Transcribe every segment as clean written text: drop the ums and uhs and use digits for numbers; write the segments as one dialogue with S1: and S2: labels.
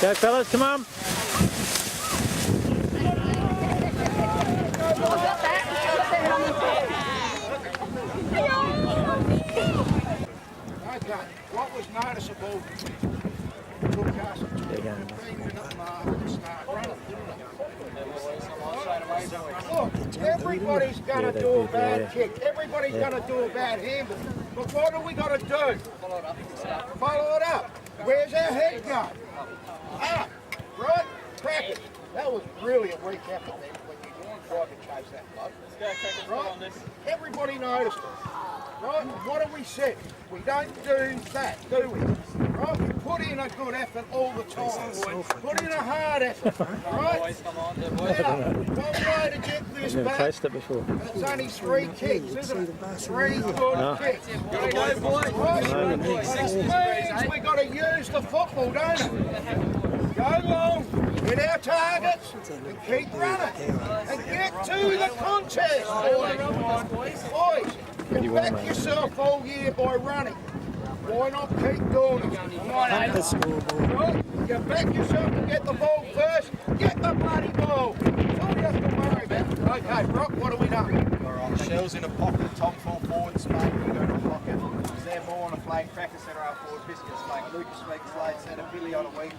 S1: Go fellas, come on.
S2: Okay, what was noticeable took us a 3-minute mark to start running, didn't it? Look, everybody's going to do a bad kick. Everybody's going to do a bad handball. But what are we going to do? Follow it up. Where's our head going? Up, right? Practice. That was really a weak effort there when you tried to chase that bloke. Right? Everybody noticed it. Right? What do we say? We don't do that, do we? Right? We put in a good effort all the time. Put in a hard effort. Right? Now, one way to get this back.
S1: Tasted it before.
S2: It's only 3 kicks, isn't it? 3 good kicks. Right? That means we've got to use the football, don't we? Go long, hit our targets, and keep running. And get to the contest, boys. Boys, you back yourself all year by running. Why not keep doing it? Right? You back yourself to get the ball first. Get the bloody ball. That's all you have to worry about. Okay, Brock, what have we done?
S3: Alright, Shell's in a pocket, top 4 forwards, mate. We go to a pocket. Zeb Moore on a flank, Cracker centre half forward, Biscuits flank, Lucas Speaks late centre, Billy on a wing,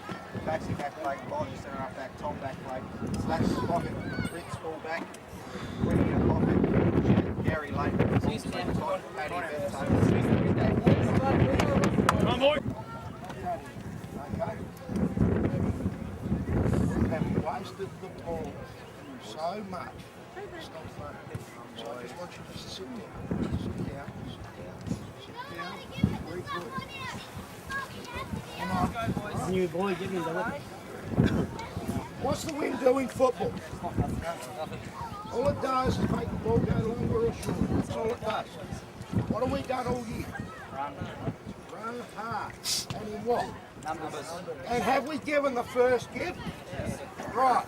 S3: Baxi back flank, Bonnie centre half back, Tom back flank, Slash pocket, Ritz full back, Winnie in a pocket, Gary late, Paddy
S1: Come on, boy.
S2: Okay. We have wasted the ball so much. Stop funny. So I just want you to sit down. Sit down. Sit down. Very good. Come on.
S1: New boy, give me the
S2: What's the wind doing football? All it does is make the ball go longer or shorter. That's all it does. What have we done all year? Run hard. And in what?
S3: Numbers.
S2: And have we given the first give? Right.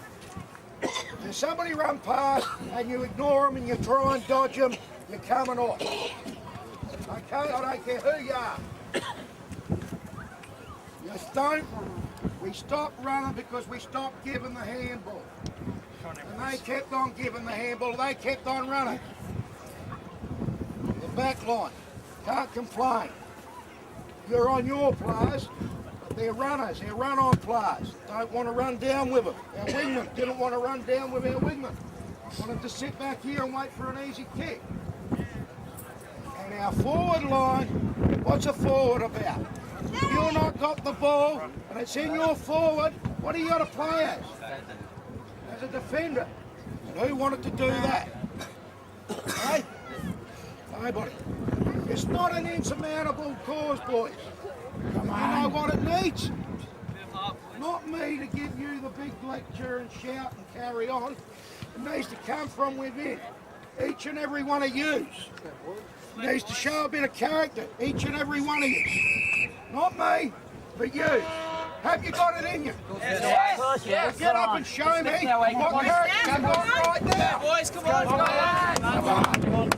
S2: If somebody run past and you ignore them and you try and dodge them, you're coming off. Okay, I don't care who you are. You don't. We stopped running because we stopped giving the handball. And they kept on giving the handball, they kept on running. The back line, can't complain. You're on your players, but they're runners, they're run-on players. Don't want to run down with them. Our wingman didn't want to run down with our wingman. Wanted to sit back here and wait for an easy kick. And our forward line, what's a forward about? If you've not got the ball and it's in your forward, what do you got to play as? As a defender. And who wanted to do that? Hey? Nobody. It's not an insurmountable cause, boys. Come on. You know what it needs? Not me to give you the big lecture and shout and carry on. It needs to come from within. Each and every one of you needs to show a bit of character. Each and every one of you. Not me, but you. Have you got it in you?
S4: Yes. Yes.
S2: Get up and show me what character you've got right now.
S4: Boys, come on.
S2: Come on.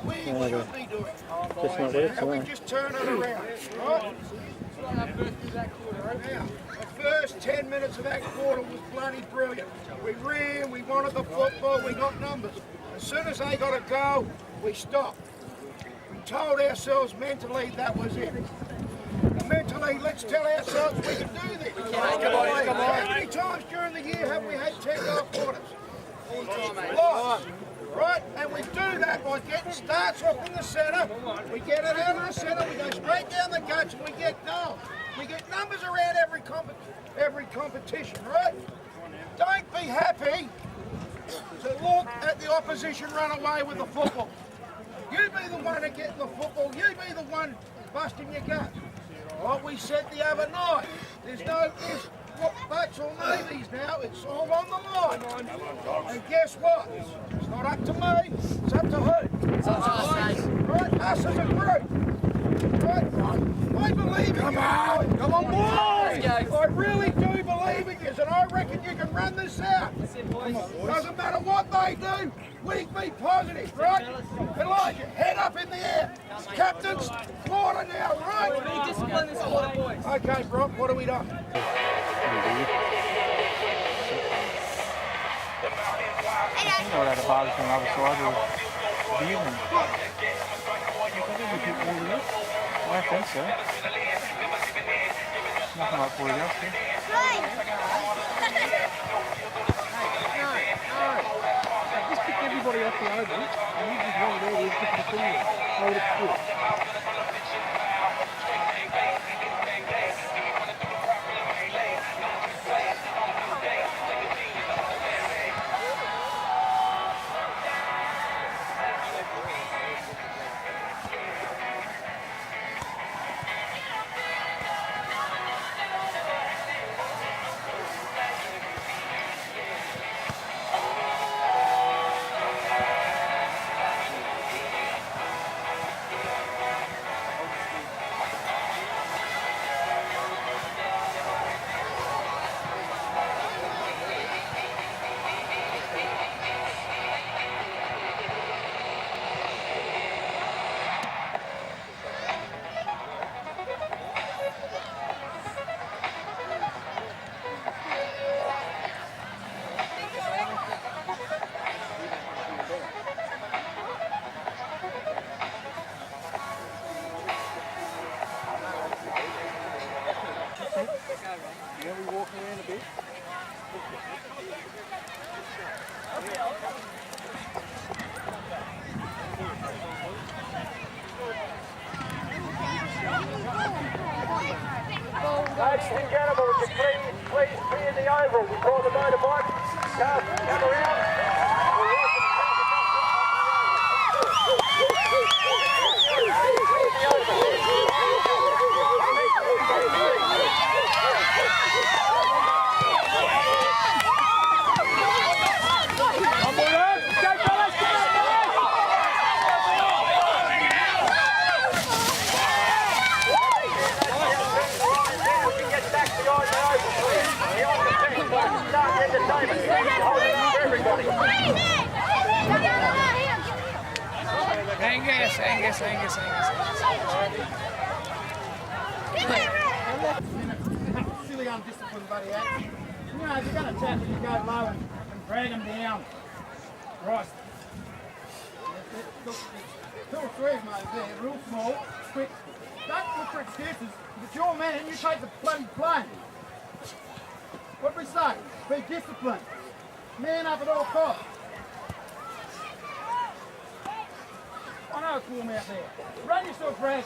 S2: We should be doing.
S1: Just not there,
S2: And we just turn it around, right? Now, the first 10 minutes of that quarter was bloody brilliant. We ran, we wanted the football, we got numbers. As soon as they got a go, we stopped. We told ourselves mentally that was it. And mentally, let's tell ourselves we can do this. How many times during the year have we had 10-goal quarters? Lots. Right, and we do that by getting starts off in the centre, we get it out of the centre, we go straight down the guts and we get goals. We get numbers around every competition, right? Don't be happy opposition run away with the football. You be the one to get the football. You be the one busting your gut. Like we said the other night, there's no ifs, buts or maybes now. It's all on the line. And guess what? It's not up to me. It's up to who? It's up to us. Right? Us as a group. Right? I believe in you. Come on, boys. I really do believe in you, and I reckon you can run this out. Doesn't matter what they do, we be positive, right? Elijah, head up in the air. Captain's quarter now, right?
S4: Be disciplined this quarter, boys.
S2: Okay, Brock, what have we done?
S1: Indeed. I know that about from the other side of the evening. I think so. Nothing like 40 else here. Just pick everybody off the oval and you just run there with the finger. Hold it good.
S3: Yeah, we walking around a bit.
S5: Ladies and gentlemen, would you please clear the oval before the motorbike come around?
S4: Angus.
S2: Silly undisciplined buddy, eh? You know, if you're going to tackle, you go low and drag them down. Right. Look, two or three of them over there, real small, quick. Don't look for excuses. If it's your man, you take the bloody plane. What do we say? Be disciplined. Man up at all costs. I know it's warm out there. Run yourself ragged.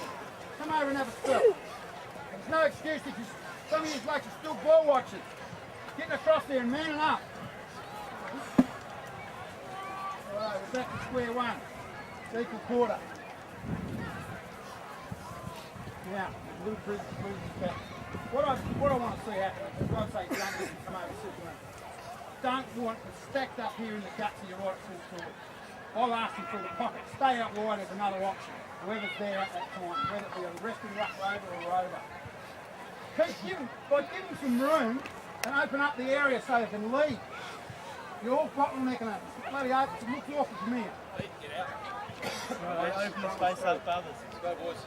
S2: Come over and have a spill. There's no excuse if some of you blokes are still ball watching. Getting across there and manning up. Alright, we're back to square one. It's equal quarter. Now, a little bit back. What I want to see happen is I'd say don't come over Superman. Don't want it stacked up here in the guts of your right full forward. I'll ask him for the pocket. Stay up wide as another option. Whoever's there at that time, whether it be a resting ruck rover or a rover. By giving some room and open up the area so they can lead. You're all bottlenecking it. It's bloody open. It looks awful to me.
S1: Get out. Open the space up for others. Let's go, boys.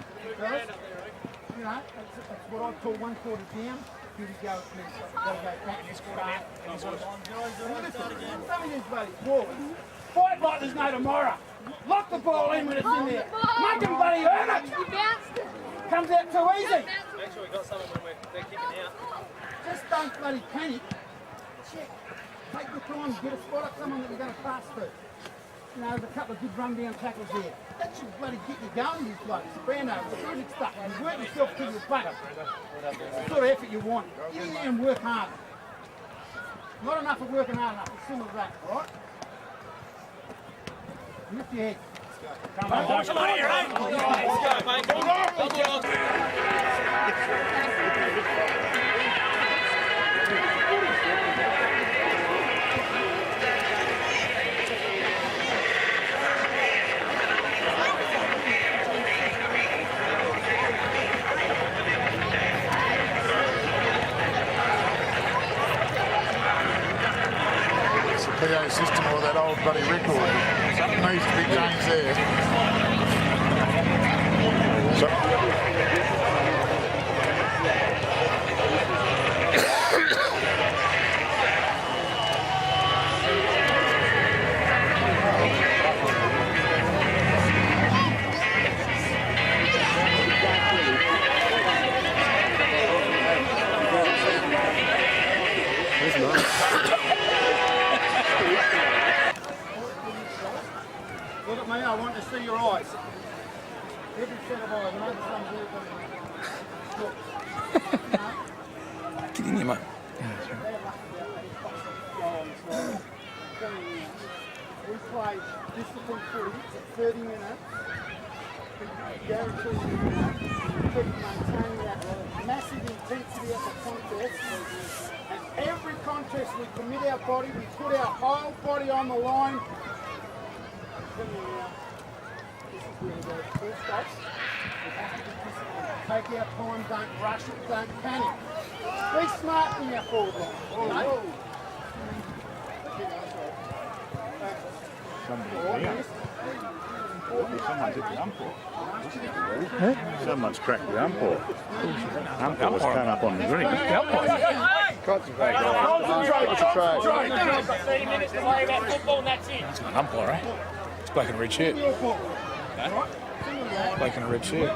S2: You know, that's what I call 1 quarter down. Here we go. Gotta go back and start. Some of these bloody forwards fight like there's no tomorrow. Lock the ball in when it's in there. Make them bloody earn it. Comes out too easy.
S1: Make sure we got someone when they're kicking out.
S2: Just don't bloody panic. Check. Take your time. Get a spot up someone that you're going to pass through. You know, there's a couple of good run-down tackles there. That should bloody get you going, these blokes. Brando, really stuck. And work yourself till you're butter. The sort of effort you want. Get in there and work hard. Not enough of working hard enough. It's similar to that, right? Lift your head.
S4: Come on here, eh? Let's go, mate. Come on.
S6: PA system or that old bloody record. Something needs to be changed there.
S2: Look at me, I want to see your eyes. Every set of eyes, maybe some here, look.
S7: Get in here, mate.
S2: We play disciplined footy for 30 minutes. Guarantee keep maintaining that massive intensity at the contest. And every contest we commit our body, we put our whole body on the line. This is where we go full stops. We have to be disciplined. Take our time, don't rush it, don't panic. Be smart in our forward line.
S6: Someone's hit the umpire. Someone's cracked the umpire. Umpire was coming up on the green.
S4: Concentrate. 30 minutes to worry about football and that's it.
S7: It's an umpire, eh? It's black and red shirt. Black and a red shirt.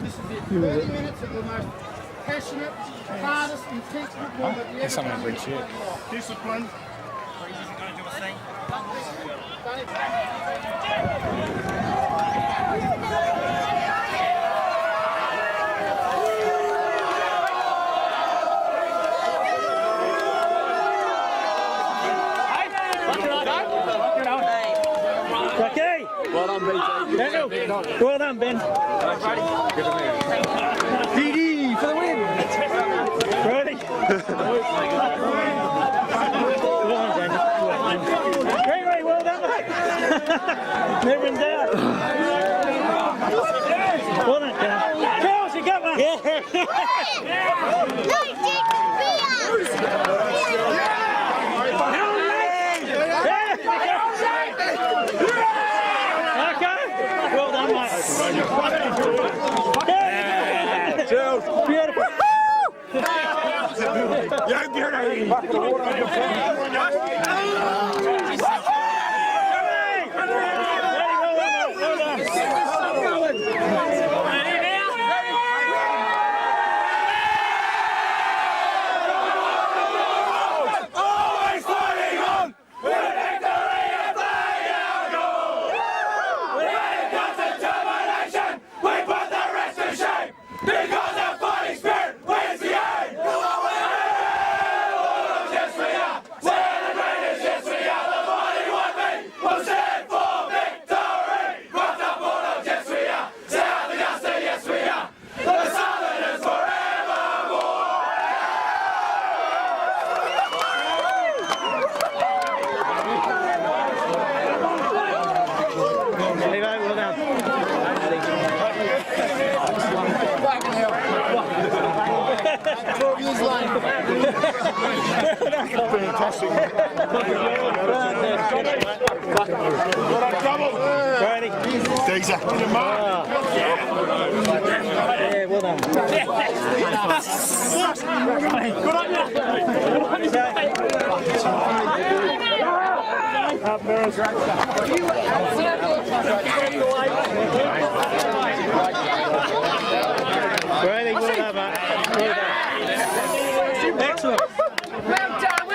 S2: This is it. 30 minutes of the most passionate, hardest, intense football that you ever
S7: Someone red shirt.
S6: Discipline.
S8: Okay. Well done, BT. Daniel. Well done, Ben. PD for the win. Ready? Well done, Daniel. Gregory, well done, mate. Never in doubt. Well done, Daniel. Charles, you got one. Yeah.
S9: No, Dick,
S8: Well done, mate. Yeah. Beautiful.
S6: Young Gary. Fantastic. Deezer.
S8: Yeah, well done. Good on Brady, well done, mate. Well done. Excellent.
S9: Well done.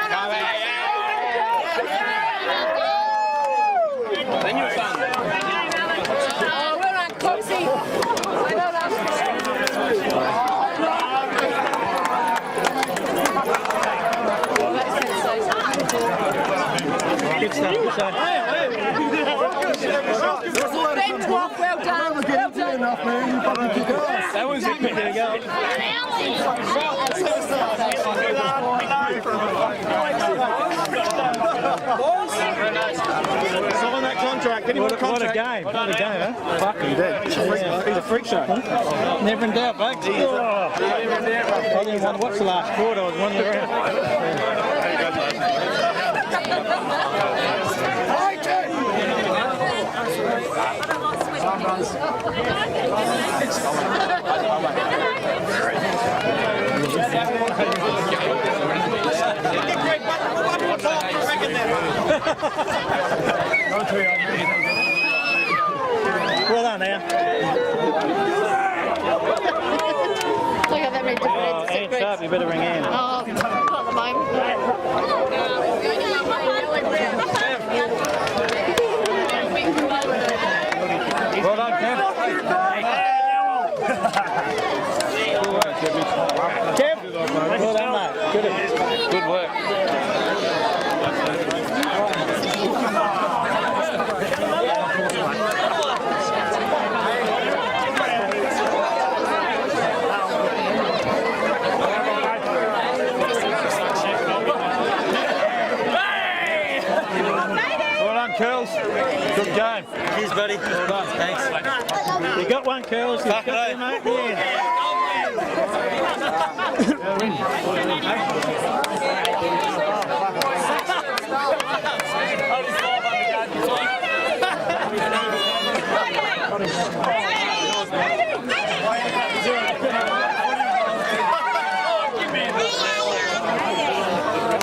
S8: Good stuff. That was it. There you go.
S1: Sign that contract. Any more contract?
S8: What a game, huh? Fucking dead. He's a freak show. Never in doubt, folks. I didn't want to watch the last quarter. I was wandering around. Well done, now.
S9: Look at that red
S8: Oh, hands up, you better ring in.
S9: Oh, not at the moment.
S8: Well done, Kev. Kev, well done, mate. Good work. Well done, Curls. Good game. Cheers, buddy. Well done. Thanks. You got one, Curls. You got them, mate. Yeah.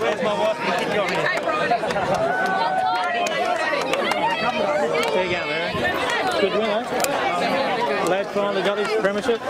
S8: Where's my wife? There you go, Mary. Good win, eh? Lad finally got his premiership.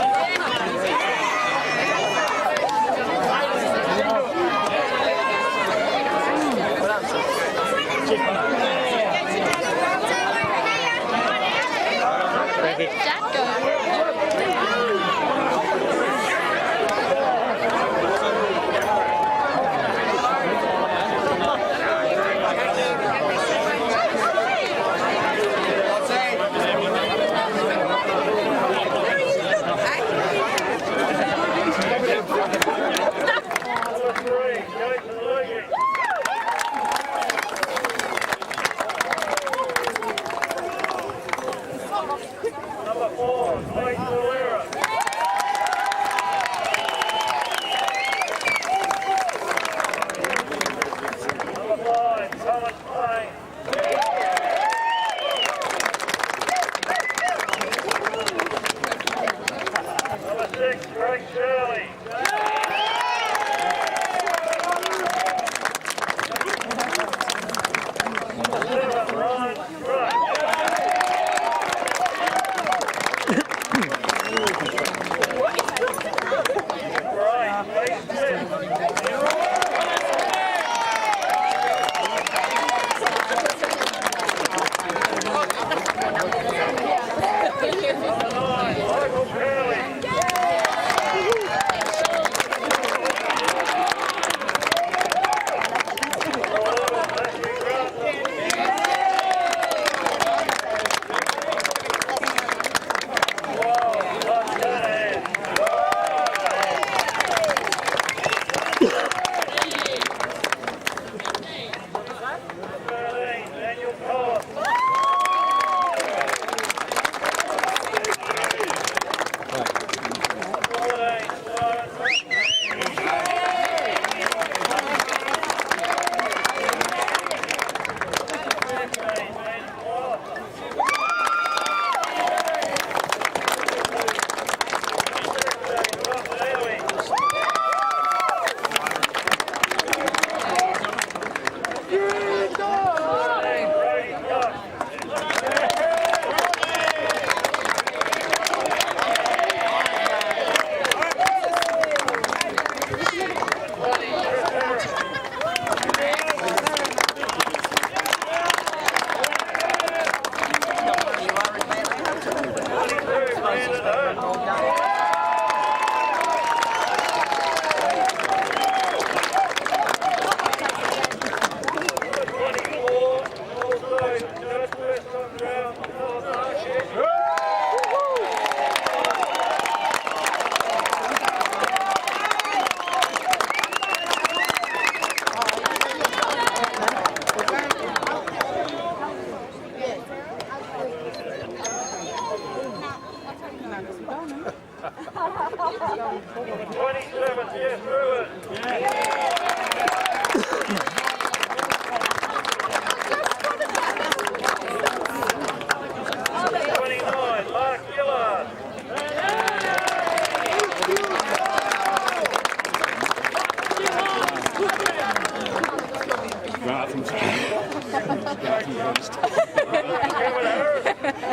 S7: bathroom.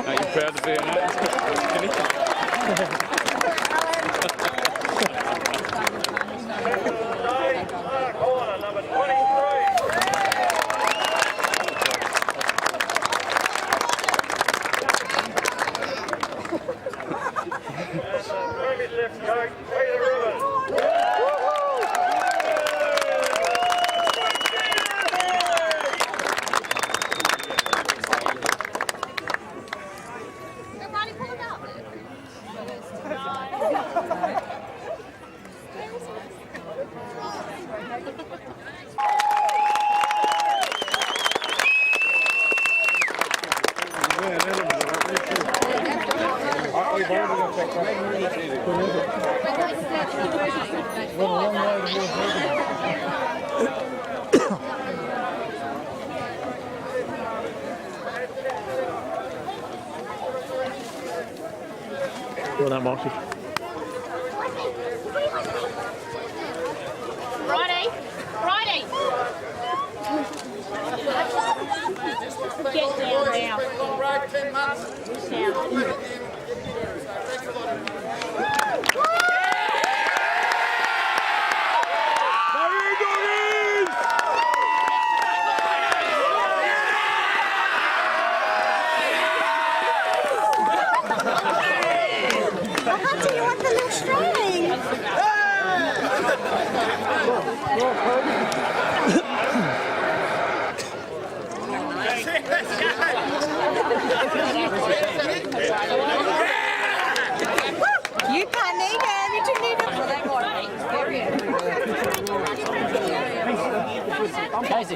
S7: Are you proud to be an artist?
S5: Corner number 23. Previous left coach, Peter Ribbon.
S9: Everybody pull them out.
S8: Well done, Marky.
S9: Righty. Righty. Get down now. Down.
S10: How do you want the little string? You can't need him. You do need him.
S8: Casey.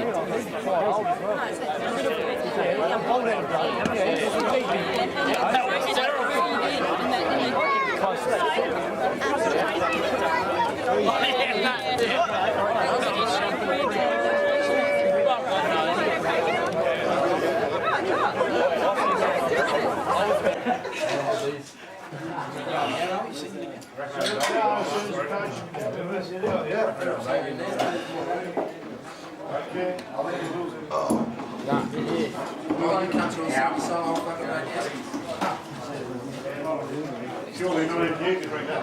S6: Surely not even you can bring that.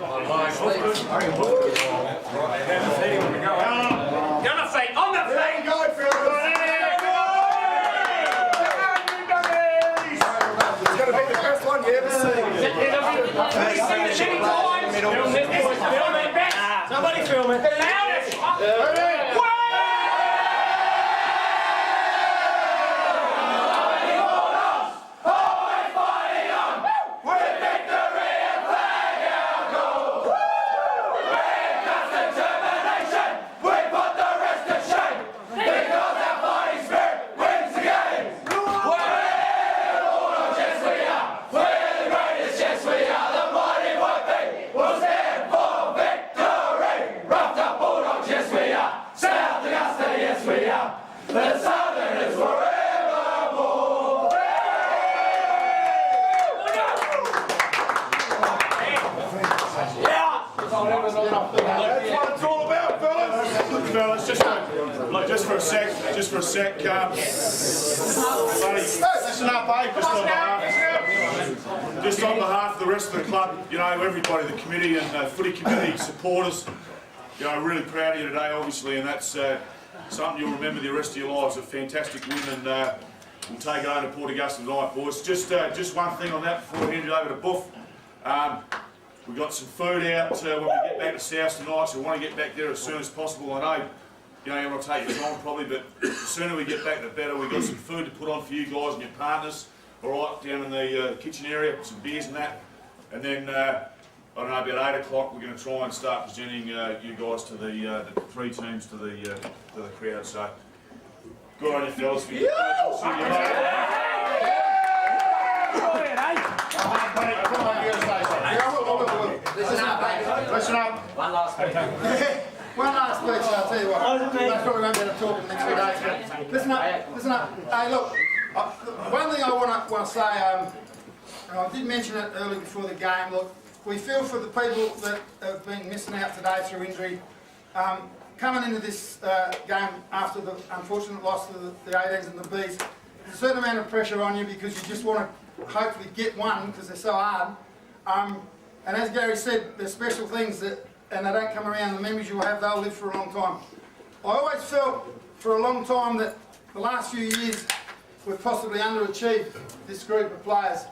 S4: On the feet, on the feet!
S6: Go for it, it's going to be the first one you ever see.
S4: Somebody film it. The loudest!
S6: Fellas, just for a sec, listen up, eh? Just on behalf of the rest of the club, you know, everybody, the committee and footy committee supporters, you know, really proud of you today, obviously, and that's something you'll remember the rest of your lives. A fantastic win, and we'll take it over to Port Augusta tonight, boys. Just one thing on that before I hand it over to Buff. We've got some food out when we get back to South tonight, so we want to get back there as soon as possible. I know, you know, it'll take you time probably, but the sooner we get back, the better. We've got some food to put on for you guys and your partners, all right, down in the kitchen area, some beers and that. And then, I don't know, about 8 o'clock, we're going to try and start presenting you guys to the three teams to the crowd. So, good on you fellas for your
S2: Listen up. One last speech. One last speech, I'll tell you what. That's probably won't be able to talk in the next few days. Listen up. Hey, look, one thing I want to say, I did mention it earlier before the game. Look, we feel for the people that have been missing out today through injury.
S11: coming into this game after the unfortunate loss to the 18s and the Bs, there's a certain amount of pressure on you because you just want to hopefully get one because they're so hard. And as Gary said, there's special things that, and they don't come around, the memories you'll have, they'll live for a long time. I always felt for a long time that the last few years we've possibly underachieved this group of players.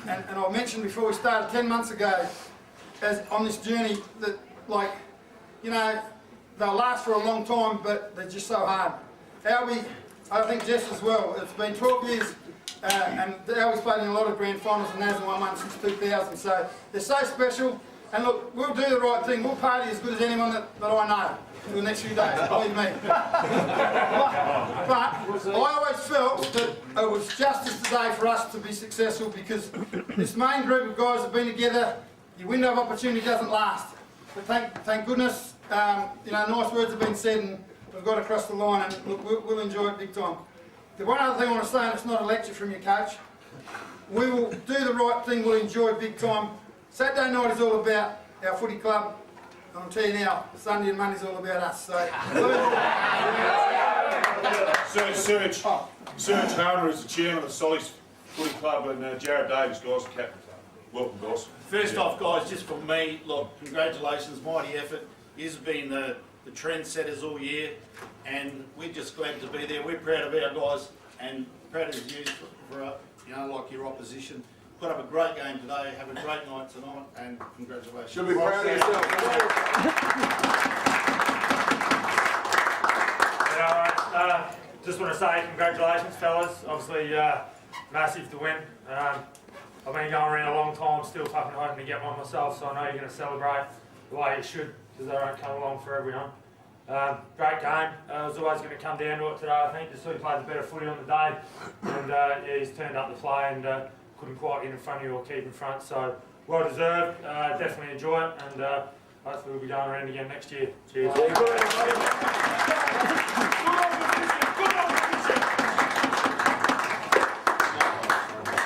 S11: And I mentioned before we started 10 months ago, as on this journey, that like, you know, they'll last for a long time, but they're just so hard. Albie, I think Jess as well, it's been 12 years and Albie's played in a lot of grand finals and hasn't won one since 2000, so they're so special. And look, we'll do the right thing, we'll party as good as anyone that I know for the next few days, believe me. But I always felt that it was justice today for us to be successful because this main group of guys have been together, your window of opportunity doesn't last. But thank goodness, you know, nice words have been said and we've got across the line and look, we'll enjoy it big time. The one other thing I want to say, and it's not a lecture from your coach, we will do the right thing, we'll enjoy it big time. Saturday night is all about our footy club. I'll tell you now, Sunday and Monday's all about us. So,
S6: Serge Harner is the chairman of the Solly's Footy Club, and Jared Davis, guys, the captain. Welcome, guys.
S12: First off, guys, just from me, look, congratulations, mighty effort. You've been the trendsetters all year, and we're just glad to be there. We're proud of our guys, and proud of you for you know, like your opposition. Put up a great game today, have a great night tonight, and congratulations.
S2: Should be proud of yourself.
S13: Just want to say congratulations, fellas. Obviously, massive to win. I've been going around a long time, still fucking hoping to get one myself, so I know you're going to celebrate the way you should, because they don't come along for everyone. Great game. It was always going to come down to it today, I think. Just so he played the better footy on the day, and yeah, he's turned up the play and couldn't quite get in front of you or keep in front. So well deserved. Definitely enjoy it, and hopefully we'll be going around again next year. Cheers.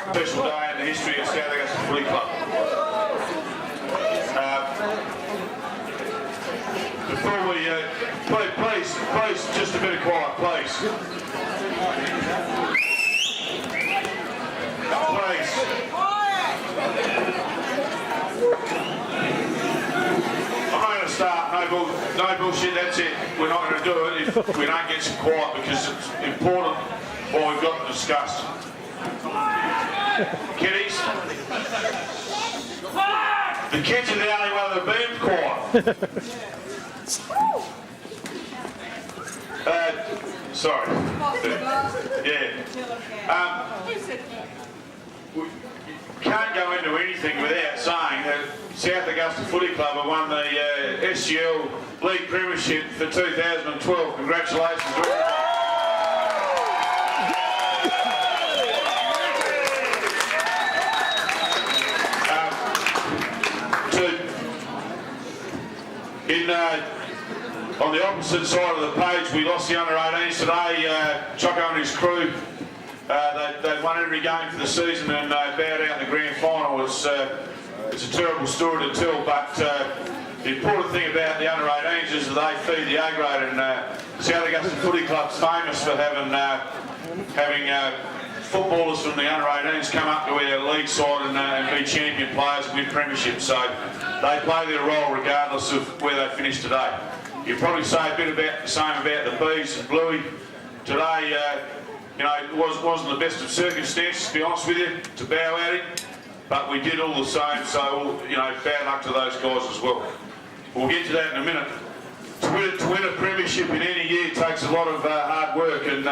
S6: Special day in the history of South Augusta Footy Club. Before we, please, just a bit of quiet, please. Please. I'm not going to start, no bullshit, that's it. We're not going to do it if we don't get some quiet because it's important what we've got to discuss. Kiddies, the kids in the alleyway have been quiet. Sorry. Yeah. We can't go into anything without saying that South Augusta Footy Club have won the SGL League Premiership for 2012. Congratulations to everybody. On the opposite side of the page, we lost the under-18s today. Choco and his crew, they won every game for the season and bowed out in the grand final. It's a terrible story to tell, but the important thing about the under-18s is that they feed the A grade, and South Augusta Footy Club's famous for having footballers from the under-18s come up to our league side and be champion players and win premierships. So they play their role regardless of where they finish today. You'd probably say a bit about the same about the Bees and Bluey. Today, you know, it wasn't the best of circumstances, to be honest with you, to bow at him, but we did all the same, so, you know, bad luck to those guys as well. We'll get to that in a minute. To win a premiership in any year takes a lot of hard work, and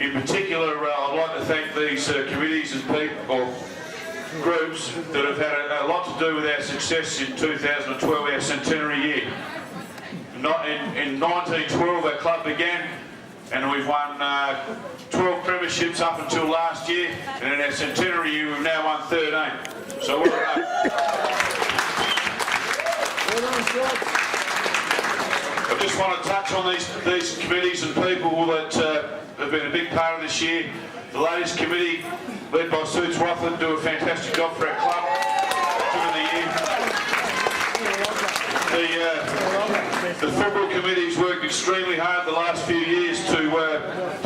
S6: in particular, I'd like to thank these committees and people, or groups, that have had a lot to do with our success in 2012, our centenary year. In 1912, our club began, and we've won 12 premierships up until last year, and in our centenary year, we've now won 13. So well done. I just want to touch on these committees and people that have been a big part of this year. The ladies committee, led by Suits Rothland, do a fantastic job for our club during the year. The The football committee's worked extremely hard the last few years to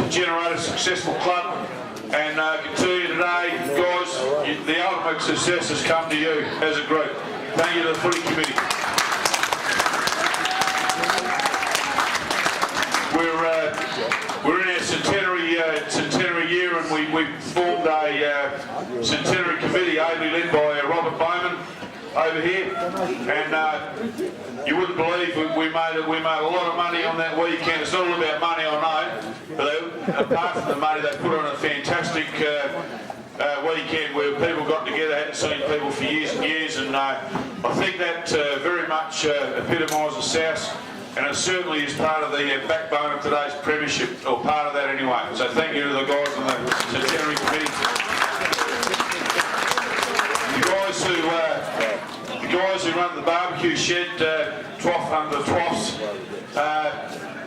S6: generate a successful club, and I can tell you today, guys, the ultimate success has come to you as a group. Thank you to the footy committee. We're in our centenary year, and we formed a centenary committee ably led by Robert Bowman over here, and you wouldn't believe we made a lot of money on that weekend. It's not all about money, I know, but apart from the money, they put on a fantastic weekend where people got together. Hadn't seen people for years and years, and I think that very much epitomises South, and it certainly is part of the backbone of today's premiership, or part of that anyway. So thank you to the guys on the centenary committee. The guys who run the barbecue shed, under Troughs,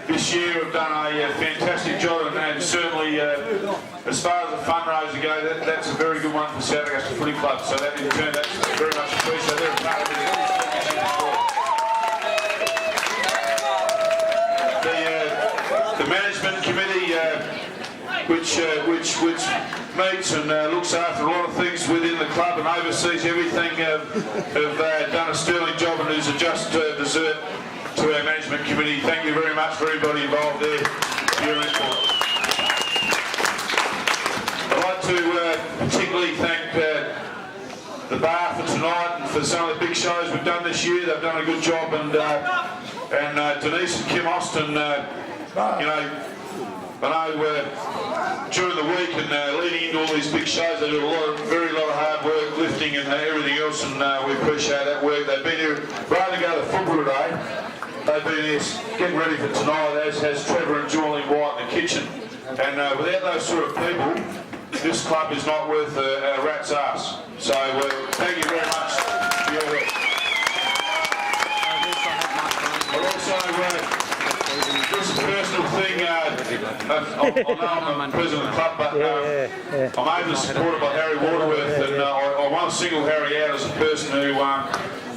S6: this year have done a fantastic job, and certainly as far as the fundraiser goes, that's a very good one for South Augusta Footy Club. So that in turn, that's very much appreciated. They're a part of the management committee, which meets and looks after a lot of things within the club and oversees everything, have done a sterling job, and is a just dessert to our management committee. Thank you very much for everybody involved there. I'd like to particularly thank the bar for tonight and for some of the big shows we've done this year. They've done a good job, and Denise and Kim Austin, you know, I know during the week and leading into all these big shows, they do a very lot of hard work, lifting and everything else, and we appreciate that work. They've been here rather than go to football today. They've been here getting ready for tonight, as has Trevor and Julian White in the kitchen. And without those sort of people, this club is not worth a rat's ass. So thank you very much for your work. But also, just a personal thing, I'm president of the club, but I'm ably supported by Harry Waterworth, and I want to single Harry out as a person who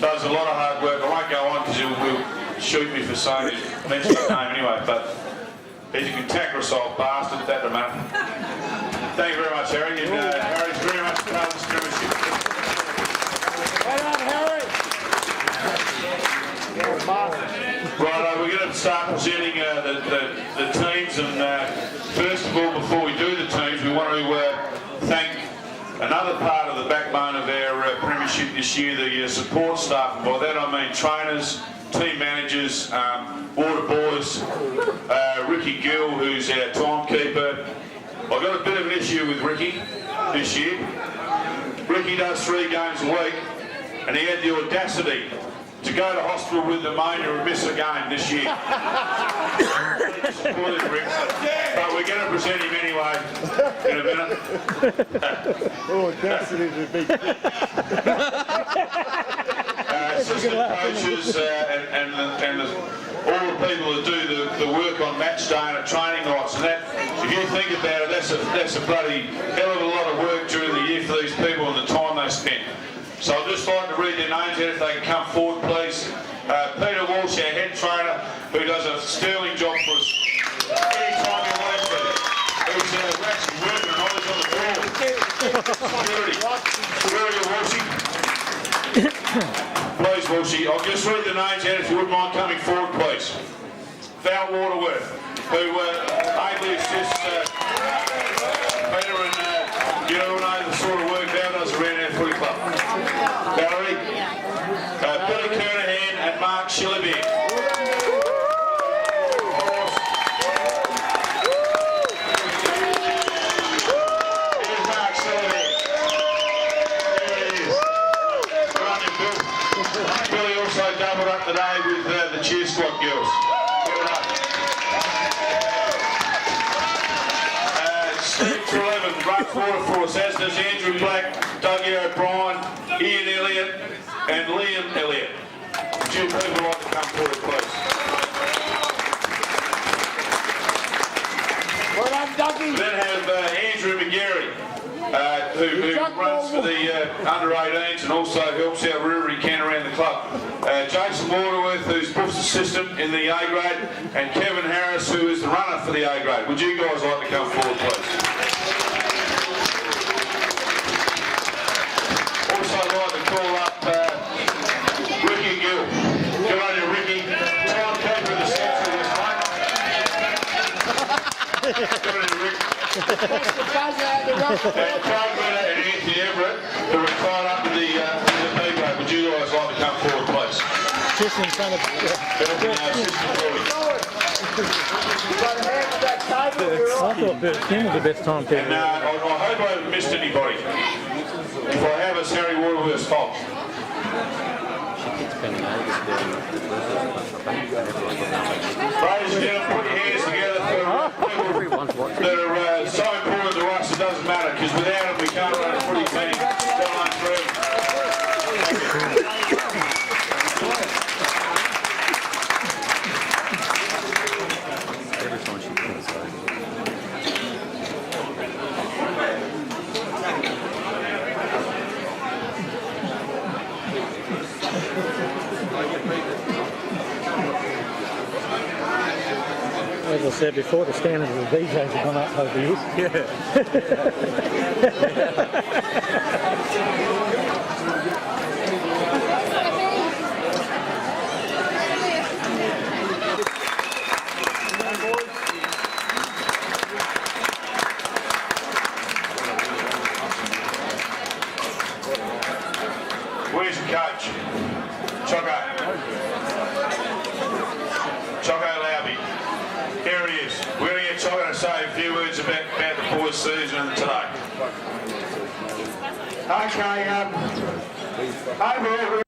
S6: does a lot of hard work. I won't go on because he'll shoot me for saying mention his name anyway, but he's a cantankerous old bastard at that matter. Thank you very much, Harry, and Harry's very much part of this premiership.
S2: Well done, Harry.
S6: Right, we're going to start presenting the teams, and first of all, before we do the teams, we want to thank another part of the backbone of our premiership this year, the support staff. And by that I mean trainers, team managers, water boys, Ricky Gill, who's our timekeeper. I've got a bit of an issue with Ricky this year. Ricky does 3 games a week, and he had the audacity to go to hospital with pneumonia and miss a game this year. Disappointed, Rick, but we're going to present him anyway in a minute.
S2: Audacity to be.
S6: Assistant coaches and all the people that do the work on match day and at training nights, and that, if you think about it, that's a bloody hell of a lot of work during the year for these people and the time they spend. So I'd just like to read their names out if they can come forward, please. Peter Walsh, our head trainer, who does a sterling job for us anytime you want to. Who's actually working and always on the ball. Security Walshy. Please, Walshy. I'll just read the names out if you wouldn't mind coming forward, please. Val Waterworth, who ably assists Peter, and you know the sort of work Val does around our footy club. Valerie, Billy Kernahan and Mark Shillabee. Here's Mark Shillabee. There he is. Good on you, Bill. Billy also doubled up today with the cheer squad girls. Steve Treleaven runs water for us, as does Andrew Black, Dougie O'Brien, Ian Elliott and Liam Elliott. Would you people like to come forward, please?
S2: Well done, Dougie.
S6: We then have Andrew McGarry, who runs for the under-18s and also helps out wherever he can around the club. Jason Waterworth, who's Buff's assistant in the A grade, and Kevin Harris, who is the runner for the A grade. Would you guys like to come forward, please? Also, I'd like to call up Ricky Gill. Good on you, Ricky. Timekeeper of the century this mate. Good on you, Rick. And Craig Miller and Anthony Everett, who are tied up in the B grade. Would you guys like to come forward, please?
S8: Just in front of
S6: I
S8: thought Bert Kim was the best timekeeper.
S6: And I hope I haven't missed anybody. If I have, it's Harry Waterworth's fault. Ladies and gentlemen, put your hands together for people that are so important to us, it doesn't matter, because without them we can't run a footy team. Go on through.
S8: As I said before, the standards of the DJs have gone up over the years.
S6: Where's the coach? Choco. Choco Lauby. Here he is. We're going to get Choco to say a few words about the boys' season today.
S11: Okay, overall,